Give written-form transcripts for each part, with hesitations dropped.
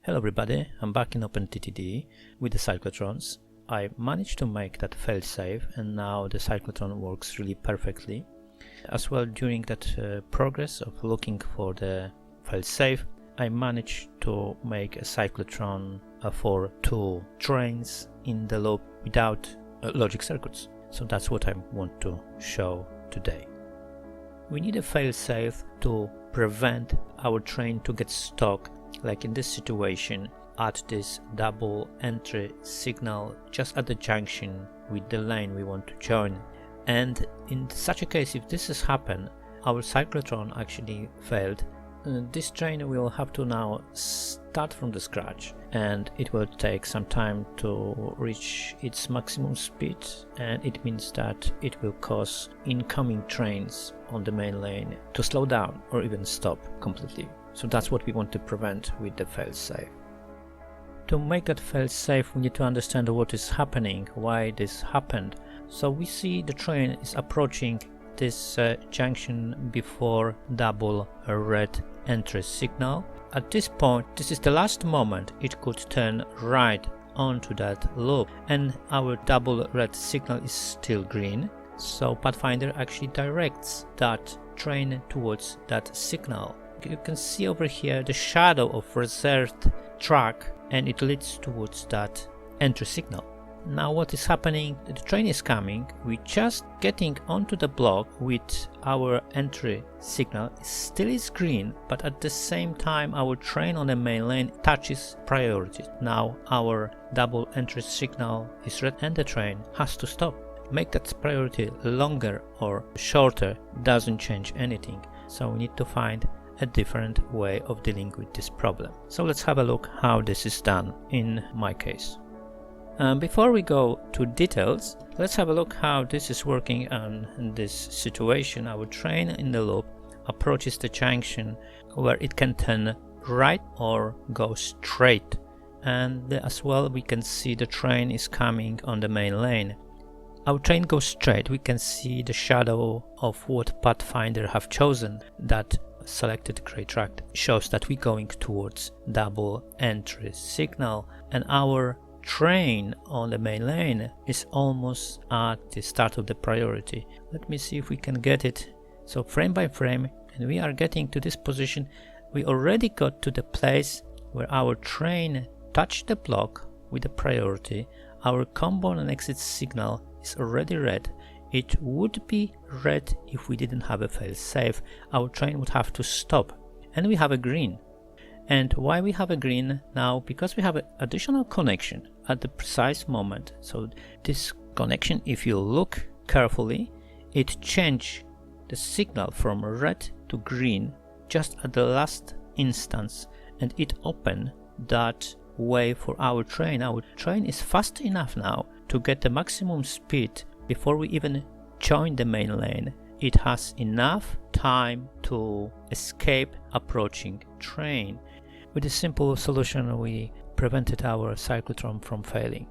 Hello everybody, I'm back in OTTD with the Cyclotrons. I managed to make that failsafe and now the cyclotron works really perfectly. As well, during that progress of looking for the failsafe, I managed to make a cyclotron for two trains in the loop without logic circuits. So that's what I want to show today. We need a failsafe to prevent our train to get stuck, like in this situation, at this double entry signal just at the junction with the lane we want to join. And in such a case, if this has happened, our cyclotron actually failed, this train will have to now start from the scratch, and it will take some time to reach its maximum speed, and it means that it will cause incoming trains on the main lane to slow down or even stop completely. So that's what we want to prevent with the failsafe. To make that failsafe, we need to understand what is happening, why this happened. So we see the train is approaching this junction before double red entry signal. At this point, this is the last moment it could turn right onto that loop, and our double red signal is still green. So Pathfinder actually directs that train towards that signal. You can see over here the shadow of reserved track, and it leads towards that entry signal. Now what is happening? The train is coming, we're just getting onto the block with our entry signal. It still is green, but at the same time our train on the main lane touches priority. Now our double entry signal is red and the train has to stop. Make that priority longer or shorter doesn't change anything, so we need to find a different way of dealing with this problem. So let's have a look how this is done in my case. Before we go to details, let's have a look how this is working in this situation. Our train in the loop approaches the junction where it can turn right or go straight, and as well we can see the train is coming on the main lane. Our train goes straight. We can see the shadow of what Pathfinder have chosen. That selected gray track shows that we're going towards double entry signal, and our train on the main lane is almost at the start of the priority. Let me see if we can get it. So frame by frame, and we are getting to this position. We already got to the place where our train touched the block with the priority. Our combo and exit signal is already red. It would be red if we didn't have a failsafe. Our train would have to stop, and we have a green. And why we have a green now? Because we have an additional connection at the precise moment. So this connection, if you look carefully, it changed the signal from red to green just at the last instance, and it opened that way for our train. Our train is fast enough now to get the maximum speed before we even join the main lane. It has enough time to escape approaching train. With a simple solution, we prevented our cyclotron from failing.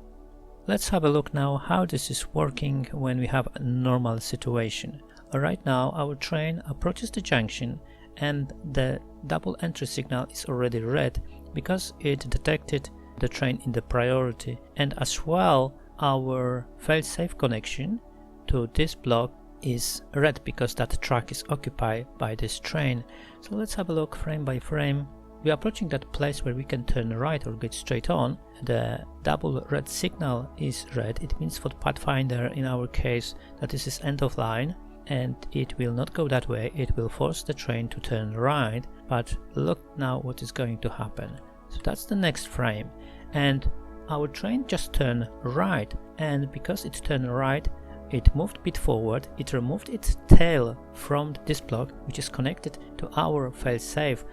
Let's have a look now how this is working when we have a normal situation. Right now our train approaches the junction, and the double entry signal is already red because it detected the train in the priority, and as well our failsafe connection to this block is red because that track is occupied by this train. So let's have a look frame by frame. We are approaching that place where we can turn right or get straight on. The double red signal is red. It means for the Pathfinder in our case that this is end of line, and it will not go that way. It will force the train to turn right, but look now what is going to happen. So that's the next frame, and our train just turned right, and because it turned right, it moved a bit forward. It removed its tail from this block, which is connected to our failsafe,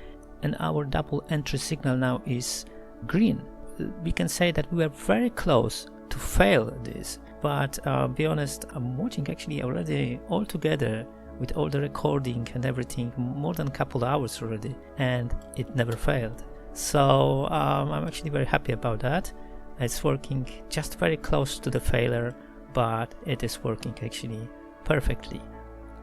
and our double entry signal now is green. We can say that we were very close to fail this, but be honest, I'm watching actually already all together with all the recording and everything more than a couple of hours already, and it never failed. So I'm actually very happy about that. It's working just very close to the failure, but it is working actually perfectly.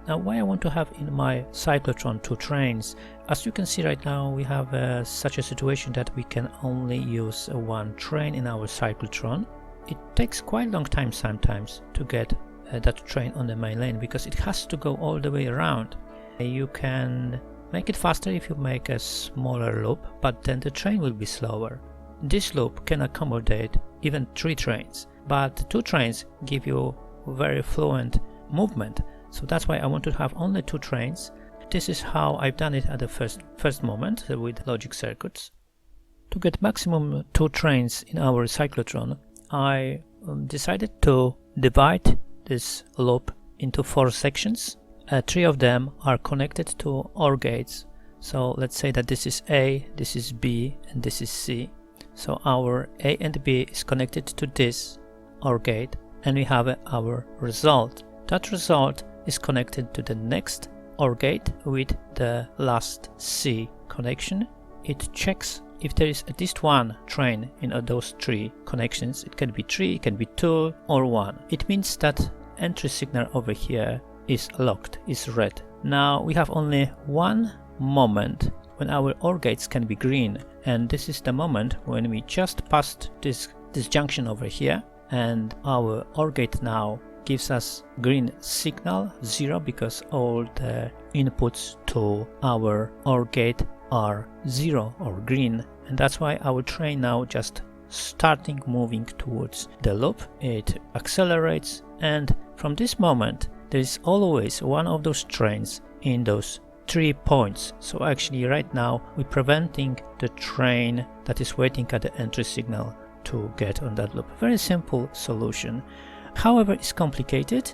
Now, why I want to have in my cyclotron 2 trains? As you can see right now, we have such a situation that we can only use one train in our cyclotron. It takes quite a long time sometimes to get that train on the main lane because it has to go all the way around. You can make it faster if you make a smaller loop, but then the train will be slower. This loop can accommodate even 3 trains, but 2 trains give you very fluent movement. So that's why I want to have only 2 trains. This is how I've done it at the first moment with logic circuits. To get maximum 2 trains in our cyclotron, I decided to divide this loop into 4 sections. 3 of them are connected to OR gates. So let's say that this is A, this is B, and this is C. So our A and B is connected to this OR gate, and we have our result. That result is connected to the next OR gate with the last C connection. It checks if there is at least one train in those 3 connections. It can be 3, it can be 2 or 1. It means that entry signal over here is locked, is red. Now we have only one moment when our OR gates can be green, and this is the moment when we just passed this junction over here, and our OR gate now gives us green signal 0 because all the inputs to our OR gate are 0 or green, and that's why our train now just starting moving towards the loop. It accelerates, and from this moment there is always one of those trains in those 3 points. So actually right now we're preventing the train that is waiting at the entry signal to get on that loop. Very simple solution. However, it's complicated.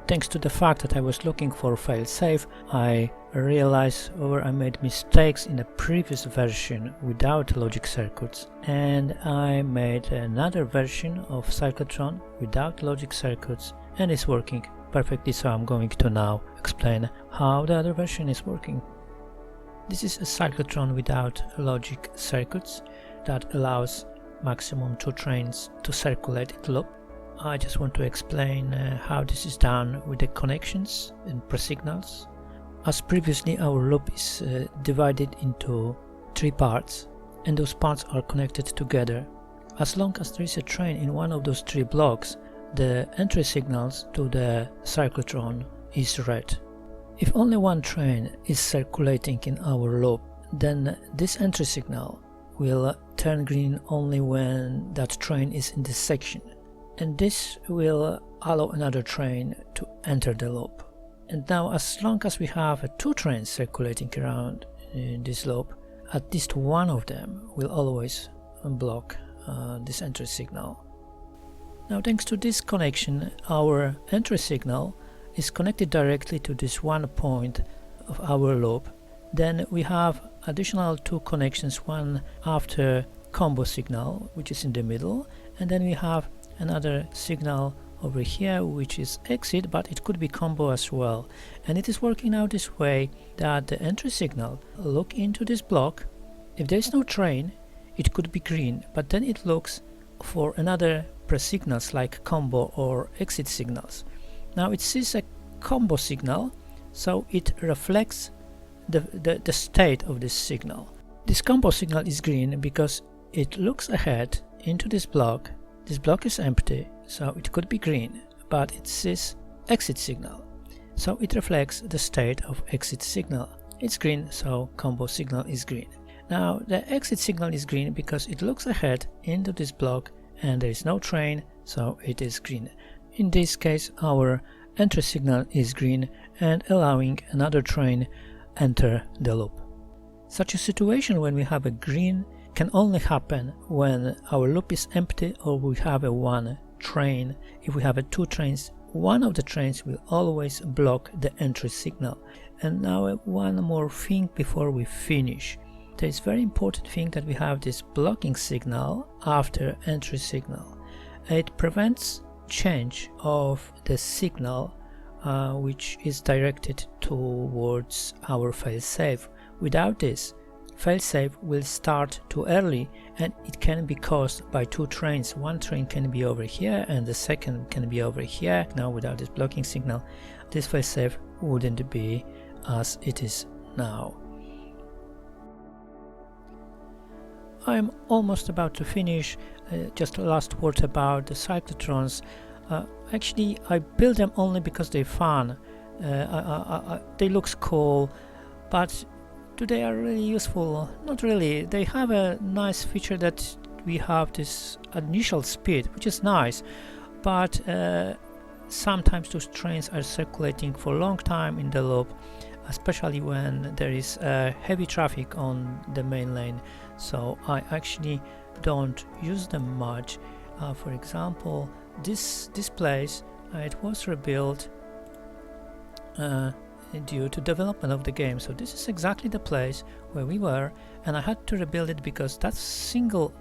Thanks to the fact that I was looking for fail-safe, I realized I made mistakes in the previous version without logic circuits, and I made another version of cyclotron without logic circuits, and it's working perfectly. So I'm going to now explain how the other version is working. This is a cyclotron without logic circuits that allows maximum 2 trains to circulate the loop. I just want to explain how this is done with the connections and pre-signals. As previously, our loop is divided into 3 parts, and those parts are connected together. As long as there is a train in one of those 3 blocks, the entry signals to the cyclotron is red. If only one train is circulating in our loop, then this entry signal will turn green only when that train is in this section, and this will allow another train to enter the loop. And now, as long as we have 2 trains circulating around in this loop, at least one of them will always block this entry signal. Now, thanks to this connection, our entry signal is connected directly to this one point of our loop. Then we have additional 2 connections, one after combo signal, which is in the middle, and then we have another signal over here which is exit, but it could be combo as well. And it is working out this way that the entry signal look into this block. If there is no train, it could be green, but then it looks for another pre-signals like combo or exit signals. Now it sees a combo signal, so it reflects the state of this signal. This combo signal is green because it looks ahead into this block. This block is empty, so it could be green, but it sees exit signal, so it reflects the state of exit signal. It's green, so combo signal is green. Now the exit signal is green because it looks ahead into this block and there is no train, so it is green. In this case, our entry signal is green and allowing another train enter the loop. Such a situation when we have a green can only happen when our loop is empty or we have a 1 train. If we have 2 trains, one of the trains will always block the entry signal. And now one more thing before we finish. There is very important thing that we have this blocking signal after entry signal. It prevents change of the signal which is directed towards our failsafe. Without this, failsafe will start too early and it can be caused by 2 trains. One train can be over here and the second can be over here. Now without this blocking signal, this failsafe wouldn't be as it is now. I'm almost about to finish. Just a last word about the cyclotrons. Actually, I built them only because they're fun. They look cool, but do they are really useful? Not really. They have a nice feature that we have this initial speed, which is nice, but sometimes those trains are circulating for a long time in the loop, especially when there is heavy traffic on the main lane. So I actually don't use them much. For example, this place, it was rebuilt due to development of the game. So this is exactly the place where we were, and I had to rebuild it because that single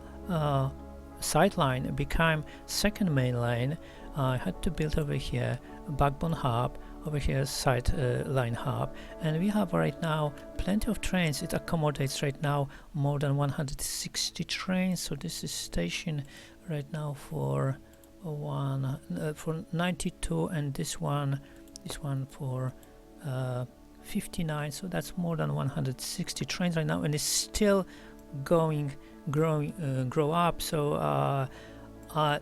side line became second main lane. I had to build over here a backbone hub, over here side line hub, and we have right now plenty of trains. It accommodates right now more than 160 trains. So this is station right now for 92, and this one for 59. So that's more than 160 trains right now, and it's still grow up. So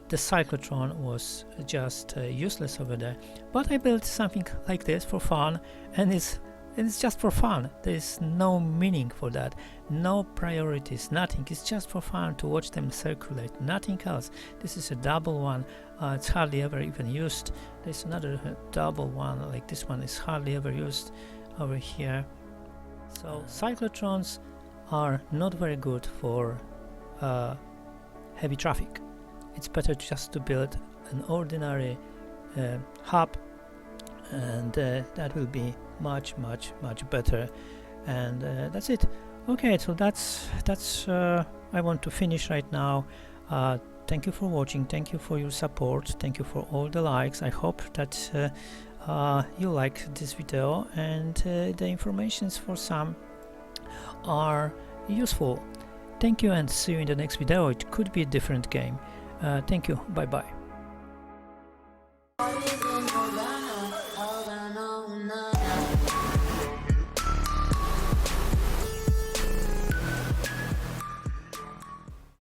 the cyclotron was just useless over there, but I built something like this for fun, and it's just for fun. There's no meaning for that, no priorities, nothing. It's just for fun to watch them circulate, nothing else. This is a double one. It's hardly ever even used. There's another double one like this one, is hardly ever used over here. So cyclotrons are not very good for heavy traffic. It's better just to build an ordinary hub, and that will be much better. And that's it. Okay, so that's I want to finish right now. Thank you for watching, thank you for your support, thank you for all the likes. I hope that you like this video, and the informations for some are useful. Thank you, and see you in the next video. It could be a different game. Thank you, bye bye.